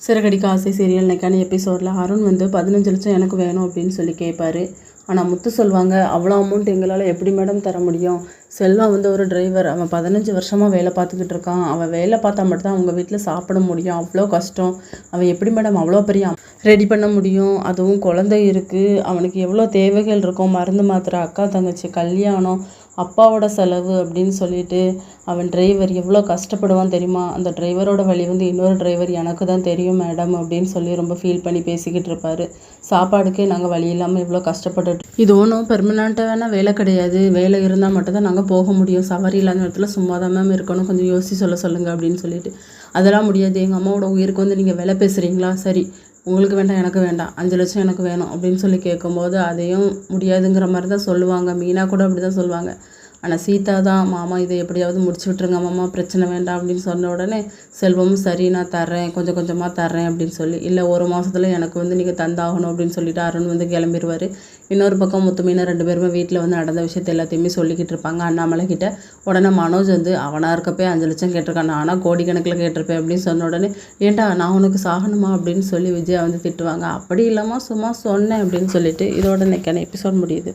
சிறகடிக்க ஆசை சீரியல் இன்னைக்கான எபிசோடில் அருண் வந்து 15 லட்சம் எனக்கு வேணும் அப்படின்னு சொல்லி கேட்பாரு. ஆனால் முத்து சொல்லுவாங்க, அவ்வளோ அமௌண்ட் எங்களால் எப்படி மேடம் தர முடியும்? செல்வா வந்து ஒரு டிரைவர், அவன் 15 வருஷமாக வேலை பார்த்துக்கிட்டு இருக்கான். அவன் வேலை பார்த்தா மட்டும்தான் அவங்க வீட்டில் சாப்பிட முடியும். அவ்வளோ கஷ்டம். அவன் எப்படி மேடம் அவ்வளோ பெரிய ரெடி பண்ண முடியும்? அதுவும் குழந்தை இருக்குது, அவனுக்கு எவ்வளோ தேவைகள் இருக்கும், மருந்து மாத்திரை, அக்கா தங்கச்சி கல்யாணம், அப்பாவோட செலவு அப்படின்னு சொல்லிட்டு அவன் டிரைவர் எவ்வளோ கஷ்டப்படுவான் தெரியுமா? அந்த டிரைவரோட வழி வந்து இன்னொரு டிரைவர் எனக்கு தான் தெரியும் மேடம் அப்படின்னு சொல்லி ரொம்ப ஃபீல் பண்ணி பேசிக்கிட்டு இருப்பார். சாப்பாடுக்கே நாங்கள் வழி இல்லாமல் இவ்வளோ கஷ்டப்பட்டு, இது ஒன்றும் பெர்மனண்ட்டாக வேணால் வேலை கிடையாது, வேலை இருந்தால் மட்டும்தான் நாங்கள் போக முடியும், சவாரி இல்லாத இடத்துல சும்மா தான் மேம் இருக்கணும், கொஞ்சம் யோசிச்சு சொல்லுங்கள் அப்படின்னு சொல்லிட்டு. அதெல்லாம் முடியாது, எங்கள் அம்மாவோட உயிருக்கு வந்து நீங்கள் விலை பேசுகிறீங்களா? சரி, உங்களுக்கு வேண்டாம் எனக்கு வேண்டாம், 5 லட்சம் எனக்கு வேணும் அப்படின்னு சொல்லி கேட்கும்போது அதையும் முடியாதுங்கிற மாதிரி தான் சொல்லுவாங்க. மீனா கூட அப்படி தான் சொல்லுவாங்க. ஆனால் சீதா தான், மாமா இதை எப்படியாவது முடிச்சு விட்டுருங்க மாமா, பிரச்சனை வேண்டாம் அப்படின்னு சொன்ன உடனே செல்வமும் சரி நான் தர்றேன், கொஞ்சம் கொஞ்சமாக தர்றேன் அப்படின்னு சொல்லி, இல்லை 1 மாதத்துல எனக்கு வந்து நீங்கள் தந்தாகணும் அப்படின்னு சொல்லிட்டு அருண் வந்து கிளம்பிடுவார். இன்னொரு பக்கம் முத்துமீனா 2 பேருமே வீட்டில் வந்து நடந்த விஷயத்தை எல்லாத்தையுமே சொல்லிக்கிட்டு இருப்பாங்க அண்ணாமலை கிட்ட. உடனே மனோஜ் வந்து, அவனாக இருக்கப்பே 5 லட்சம் கேட்டிருக்கான், நானாக கோடிக்கணக்கில் கேட்டிருப்பேன் அப்படின்னு சொன்ன உடனே, ஏன்டா நான் உனக்கு சாகணுமா அப்படின்னு சொல்லி விஜயா வந்து திட்டுவாங்க. அப்படி இல்லாமல் சும்மா சொன்னேன் அப்படின்னு சொல்லிட்டு இதோட இன்னைக்கான எபிசோட் முடியுது.